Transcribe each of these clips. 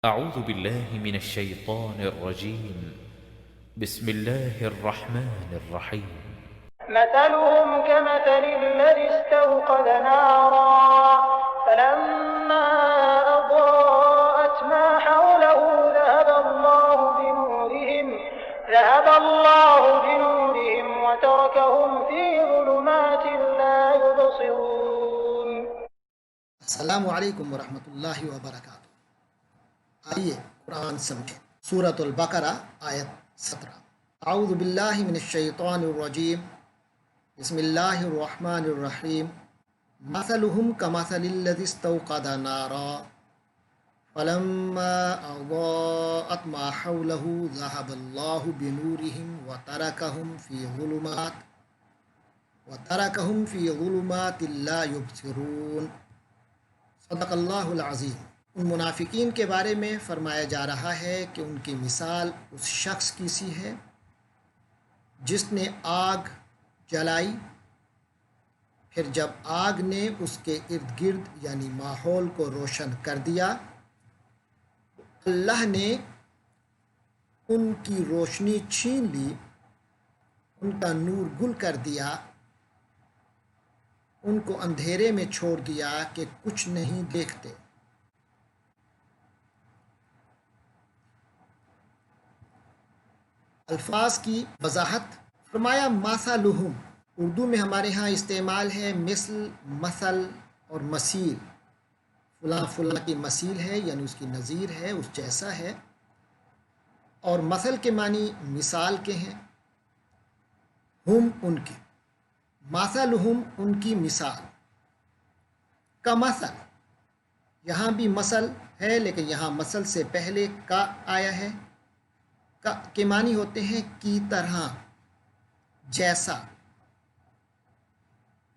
أعوذ بالله من الشيطان الرجيم. بسم الله الرحمن الرحيم. مثلهم كمثل الذي استوقد نارا فلما أضاءت ما حوله ذهب الله بنورهم وتركهم في ظلمات لا يبصرون. السلام علیکم ورحمۃ اللہ وبرکاتہ۔ آئیے قرآن سمجھیں۔ سورۃ البقرہ آیت 17۔ اعوذ باللہ من الشیطان الرجیم، بسم اللہ الرحمن الرحیم۔ مثلہم کمثل الذی استوقد نارا فلما اضاءت ما حولہ ذہب اللہ بنورہم وترکہم فی ظلمات لا یبصرون۔ صدق اللہ العظیم۔ ان منافقین کے بارے میں فرمایا جا رہا ہے کہ ان کی مثال اس شخص کی سی ہے جس نے آگ جلائی، پھر جب آگ نے اس کے ارد گرد یعنی ماحول کو روشن کر دیا، اللہ نے ان کی روشنی چھین لی، ان کا نور گل کر دیا، ان کو اندھیرے میں چھوڑ دیا کہ کچھ نہیں دیکھتے۔ الفاظ کی وضاحت فرمایا مثلہم، اردو میں ہمارے ہاں استعمال ہے مثل، مثل اور مثیل۔ فلاں فلاں کی مثیل ہے یعنی اس کی نظیر ہے، اس جیسا ہے، اور مثل کے معنی مثال کے ہیں۔ ہم ان کے، مثلہم ان کی مثال، کا مثل، یہاں بھی مثل ہے لیکن یہاں مثل سے پہلے کا آیا ہے۔ کا کے معنی ہوتے ہیں کی طرح، جیسا۔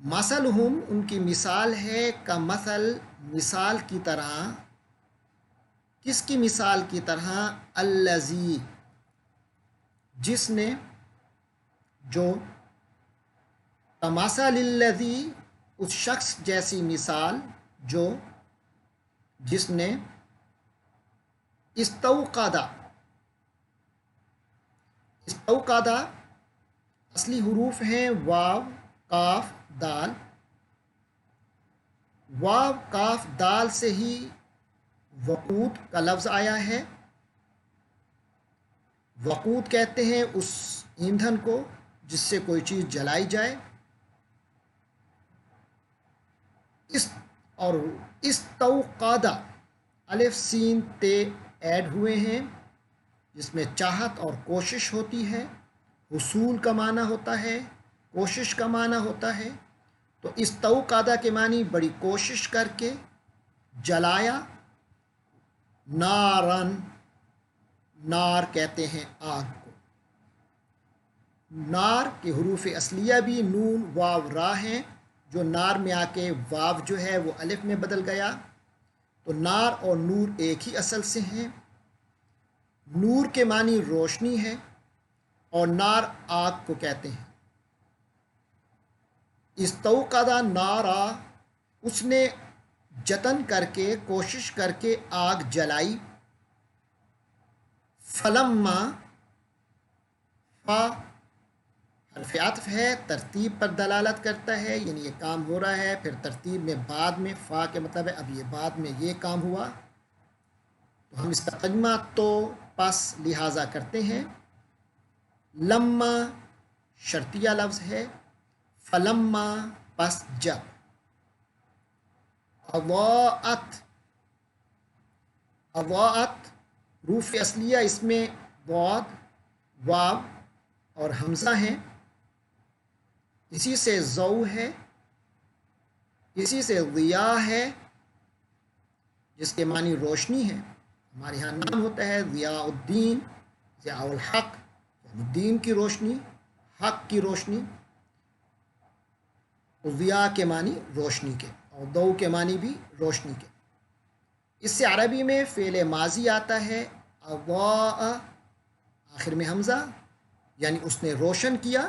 مثلہم ان کی مثال ہے کا مثل، مثال کی طرح۔ کس کی مثال کی طرح؟ الذی، جس نے، جو، کمثل الذی، اس شخص جیسی مثال جو، جس نے، استوقدہ، استوقدہ اصلی حروف ہیں واو، قاف، دال۔ واو، قاف، دال سے ہی وقود کا لفظ آیا ہے۔ وقود کہتے ہیں اس ایندھن کو جس سے کوئی چیز جلائی جائے۔ اور استوقدہ، الف سین تے ایڈ ہوئے ہیں جس میں چاہت اور کوشش ہوتی ہے۔ حصول کا معنی ہوتا ہے، کوشش کا معنی ہوتا ہے۔ تو استوقدہ کے معنی بڑی کوشش کر کے جلایا۔ نارن، نار کہتے ہیں آگ کو۔ نار کے حروف اصلیہ بھی نون واو را ہیں، جو نار میں آ کے واو جو ہے وہ الف میں بدل گیا۔ تو نار اور نور ایک ہی اصل سے ہیں۔ نور کے معنی روشنی ہے اور نار آگ کو کہتے ہیں۔ استوقدہ نارا، اس نے جتن کر کے، کوشش کر کے آگ جلائی۔ فلما، فا حرف عطف ہے، ترتیب پر دلالت کرتا ہے، یعنی یہ کام ہو رہا ہے، پھر ترتیب میں بعد میں، فا کے مطلب ہے اب یہ بعد میں یہ کام ہوا، تو ہم اس کا ترجمہ تو، پس لہٰذا کرتے ہیں۔ لما شرطیہ لفظ ہے، فلما پس جب۔ اضاءت، اضاءت حروف اصلیہ اس میں ضاد، واو اور حمزہ ہیں، اسی سے ضو ہے، اسی سے ضیاء ہے جس کے معنی روشنی ہے۔ ہمارے یہاں نام ہوتا ہے ضیاء الدین، ضیاء الحق، یعنی دین کی روشنی، حق کی روشنی۔ ضیاء کے معنی روشنی کے، اور ضو کے معنی بھی روشنی کے۔ اس سے عربی میں فعل ماضی آتا ہے اضاء، آخر میں حمزہ، یعنی اس نے روشن کیا،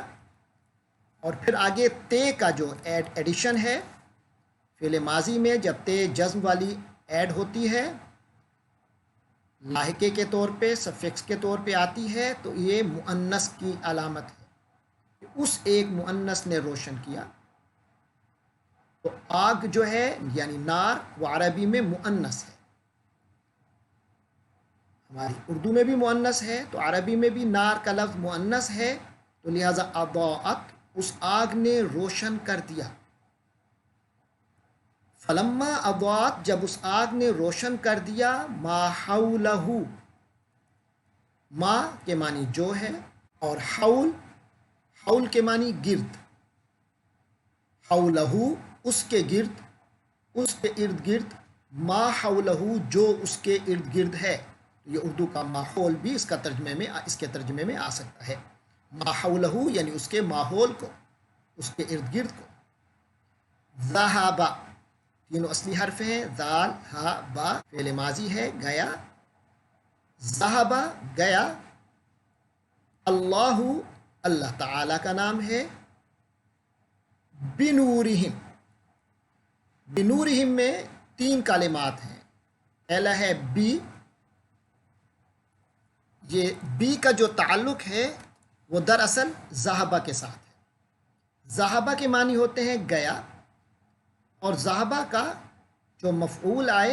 اور پھر آگے تے کا جو ایڈیشن ہے فعل ماضی میں، جب تے جزم والی ایڈ ہوتی ہے لاحقے کے طور پہ سفکس کے طور پہ آتی ہے تو یہ مؤنث کی علامت ہے کہ اس ایک مؤنث نے روشن کیا. تو آگ جو ہے یعنی نار وہ عربی میں مؤنث ہے، ہماری اردو میں بھی مؤنث ہے تو عربی میں بھی نار کا لفظ مؤنث ہے، تو لہٰذا اضاءت اس آگ نے روشن کر دیا. فلما اضاءت جب اس آگ نے روشن کر دیا ما حولہ، ما کے معنی جو ہے اور حول کے معنی گرد، حولہ اس کے گرد، اس کے ارد گرد، ما حولہ جو اس کے ارد گرد ہے. یہ اردو کا ماحول بھی اس کے ترجمے میں آ سکتا ہے. ما حولہ یعنی اس کے ماحول کو، اس کے ارد گرد کو. ذہب تینوں اصلی حرف ہیں، ذال ہا با، فعل ماضی ہے گیا، ذہب گیا، اللہ اللہ تعالی کا نام ہے، بنورہم بنورہم میں 3 کلمات ہیں. پہلا ہے بی، یہ بی کا جو تعلق ہے وہ دراصل ذہبہ کے ساتھ ہے. ذہبہ کے معنی ہوتے ہیں گیا، اور ذہبہ کا جو مفعول آئے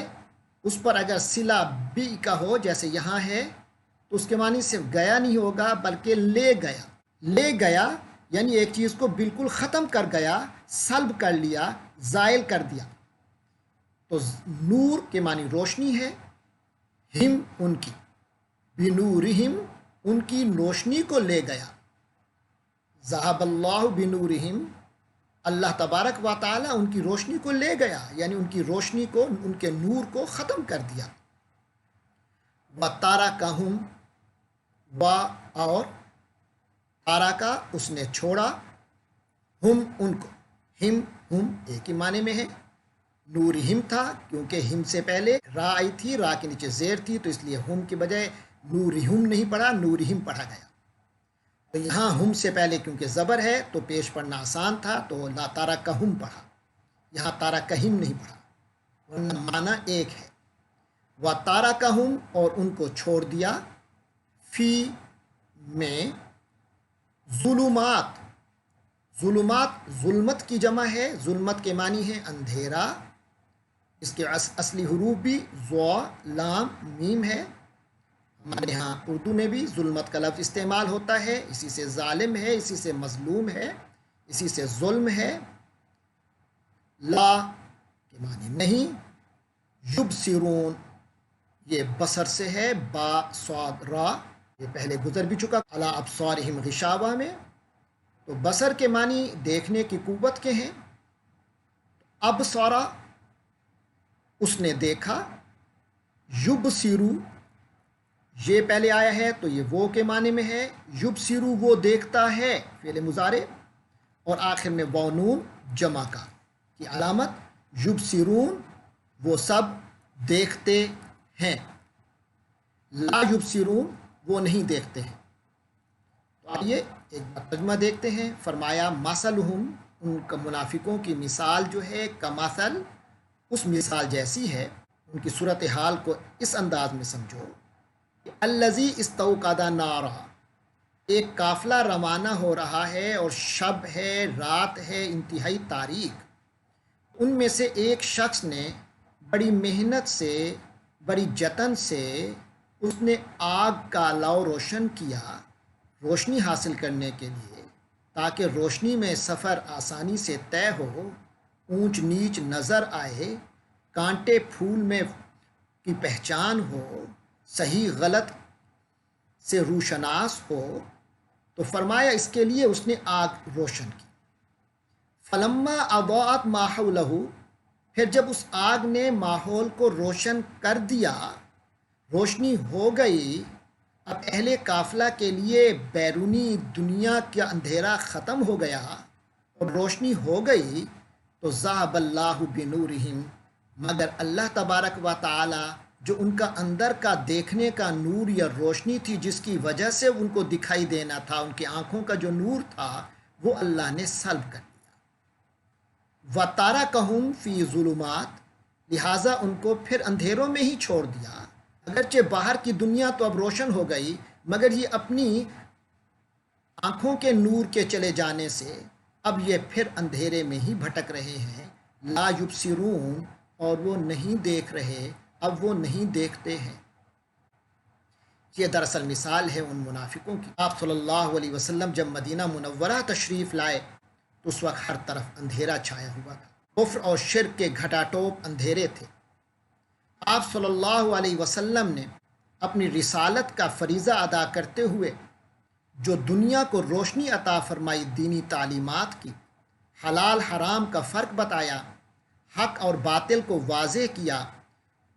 اس پر اگر صلہ بی کا ہو جیسے یہاں ہے تو اس کے معنی صرف گیا نہیں ہوگا بلکہ لے گیا. لے گیا یعنی ایک چیز کو بالکل ختم کر گیا، سلب کر لیا، زائل کر دیا. تو نور کے معنی روشنی ہے، ہم ان کی، بنورہم ان کی روشنی کو لے گیا. ذہب اللہ بنورہم اللہ تبارک و تعالی ان کی روشنی کو لے گیا، یعنی ان کی روشنی کو، ان کے نور کو ختم کر دیا. وَتَرَكَهُمْ اور تارکا اس نے چھوڑا، ہم ان کو، ہم ایک ہی معنی میں ہے. نورہم تھا کیونکہ ہم سے پہلے را آئی تھی، را کے نیچے زیر تھی تو اس لیے ہم کی بجائے نورہم نہیں پڑھا، نورہم پڑھا گیا. تو یہاں ہم سے پہلے کیونکہ زبر ہے تو پیش پڑھنا آسان تھا تو لا تارکہم پڑھا، یہاں تارکہم نہیں پڑھا، ورنہ معنی ایک ہے. وَتَرَكَهُمْ اور ان کو چھوڑ دیا، فی میں ظلمات، ظلمات ظلمت کی جمع ہے، ظلمت کے معنی ہے اندھیرا. اس کے اصلی حروف بھی ضا لام میم ہے. ہمارے ہاں اردو میں بھی ظلمت کا لفظ استعمال ہوتا ہے، اسی سے ظالم ہے، اسی سے مظلوم ہے، اسی سے ظلم ہے. لا کے معنی نہیں، یبصرون یہ بصر سے ہے، با صاد را، یہ پہلے گزر بھی چکا علی ابصارہم غشاوہ میں. تو بصر کے معنی دیکھنے کی قوت کے ہیں. ابصارا اس نے دیکھا، یبصرو یہ پہلے آیا ہے تو یہ وہ کے معنی میں ہے، یبصرو وہ دیکھتا ہے فعل مضارع، اور آخر میں واو نون جمع کا کی علامت. یبصرون وہ سب دیکھتے ہیں، لا یبصرون وہ نہیں دیکھتے ہیں. تو آئیے ایک بار ترجمہ دیکھتے ہیں. فرمایا مثلہم ان کا منافقوں کی مثال جو ہے کمثل اس مثال جیسی ہے. ان کی صورتحال کو اس انداز میں سمجھو کہ الذی استوقد نارا، ایک قافلہ روانہ ہو رہا ہے اور شب ہے، رات ہے انتہائی تاریک. ان میں سے ایک شخص نے بڑی محنت سے، بڑی جتن سے اس نے آگ کا لو روشن کیا روشنی حاصل کرنے کے لیے، تاکہ روشنی میں سفر آسانی سے طے ہو، اونچ نیچ نظر آئے، کانٹے پھول میں کی پہچان ہو، صحیح غلط سے روشناس ہو. تو فرمایا اس کے لیے اس نے آگ روشن کی. فلما اضاءت ما حولہ پھر جب اس آگ نے ماحول کو روشن کر دیا، روشنی ہو گئی، اب اہل قافلہ کے لیے بیرونی دنیا کا اندھیرا ختم ہو گیا اور روشنی ہو گئی. تو ذہب اللہ بنورہم مگر اللہ تبارک و تعالی جو ان کا اندر کا دیکھنے کا نور یا روشنی تھی جس کی وجہ سے ان کو دکھائی دینا تھا، ان کی آنکھوں کا جو نور تھا وہ اللہ نے سلب کر دیا. وَتَرَكَهُمْ فِي ظُلُمَاتٍ لہٰذا ان کو پھر اندھیروں میں ہی چھوڑ دیا. اگرچہ باہر کی دنیا تو اب روشن ہو گئی، مگر یہ اپنی آنکھوں کے نور کے چلے جانے سے اب یہ پھر اندھیرے میں ہی بھٹک رہے ہیں۔ لا یبصرون، اور وہ نہیں دیکھ رہے، اب وہ نہیں دیکھتے ہیں۔ یہ دراصل مثال ہے ان منافقوں کی۔ آپ صلی اللہ علیہ وسلم جب مدینہ منورہ تشریف لائے تو اس وقت ہر طرف اندھیرا چھایا ہوا تھا، کفر اور شرک کے گھٹا ٹوپ اندھیرے تھے۔ آپ صلی اللہ علیہ وسلم نے اپنی رسالت کا فریضہ ادا کرتے ہوئے جو دنیا کو روشنی عطا فرمائی دینی تعلیمات کی، حلال حرام کا فرق بتایا، حق اور باطل کو واضح کیا،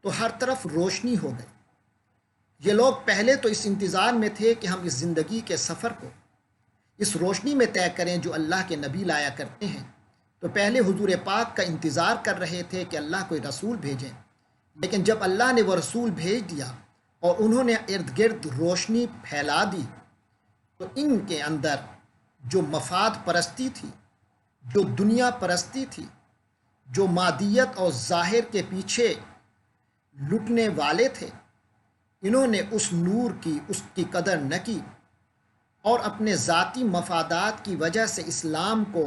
تو ہر طرف روشنی ہو گئی۔ یہ لوگ پہلے تو اس انتظار میں تھے کہ ہم اس زندگی کے سفر کو اس روشنی میں طے کریں جو اللہ کے نبی لایا کرتے ہیں، تو پہلے حضور پاک کا انتظار کر رہے تھے کہ اللہ کوئی رسول بھیجیں، لیکن جب اللہ نے وہ رسول بھیج دیا اور انہوں نے ارد گرد روشنی پھیلا دی، تو ان کے اندر جو مفاد پرستی تھی، جو دنیا پرستی تھی، جو مادیت اور ظاہر کے پیچھے لٹنے والے تھے، انہوں نے اس نور کی اس کی قدر نہ کی اور اپنے ذاتی مفادات کی وجہ سے اسلام کو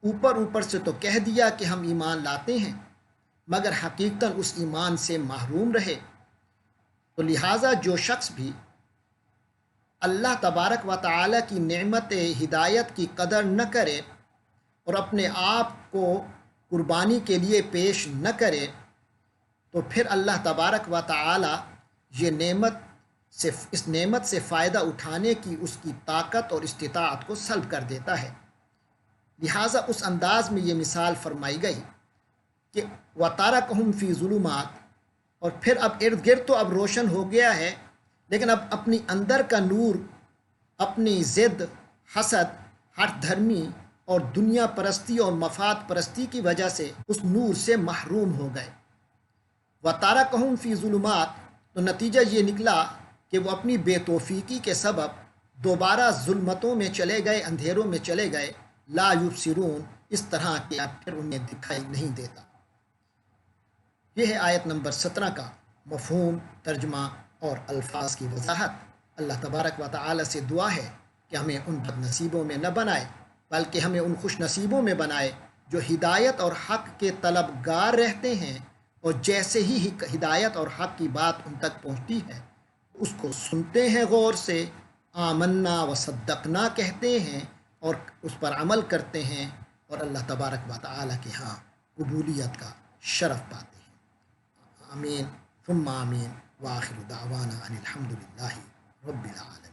اوپر سے تو کہہ دیا کہ ہم ایمان لاتے ہیں، مگر حقیقتاً اس ایمان سے محروم رہے۔ تو لہٰذا جو شخص بھی اللہ تبارک و تعالیٰ کی نعمت ہدایت کی قدر نہ کرے اور اپنے آپ کو قربانی کے لیے پیش نہ کرے، تو پھر اللہ تبارک و تعالیٰ اس نعمت سے فائدہ اٹھانے کی اس کی طاقت اور استطاعت کو سلب کر دیتا ہے۔ لہٰذا اس انداز میں یہ مثال فرمائی گئی کہ وَتَرَكَهُمْ فِي ظُلُمَاتٍ، اور پھر اب ارد گرد تو اب روشن ہو گیا ہے، لیکن اب اپنی اندر کا نور اپنی ضد، حسد، ہٹ دھرمی اور دنیا پرستی اور مفاد پرستی کی وجہ سے اس نور سے محروم ہو گئے۔ وَتَرَكَهُمْ فِي ظُلُمَاتٍ، تو نتیجہ یہ نکلا کہ وہ اپنی بے توفیقی کے سبب دوبارہ ظلمتوں میں چلے گئے، اندھیروں میں چلے گئے، لا یبصرون، اس طرح کہ اب پھر انہیں دکھائی نہیں دیتا۔ یہ ہے آیت نمبر 17 کا مفہوم، ترجمہ اور الفاظ کی وضاحت۔ اللہ تبارک و تعالی سے دعا ہے کہ ہمیں ان بد نصیبوں میں نہ بنائے، بلکہ ہمیں ان خوش نصیبوں میں بنائے جو ہدایت اور حق کے طلبگار رہتے ہیں، اور جیسے ہی ہدایت اور حق کی بات ان تک پہنچتی ہے اس کو سنتے ہیں، غور سے آمنا و صدقنا کہتے ہیں اور اس پر عمل کرتے ہیں، اور اللہ تبارک و تعالی کے ہاں قبولیت کا شرف پاتے ہیں۔ آمین ثم آمین، وآخر دعوانا ان الحمد للہ رب العالمین۔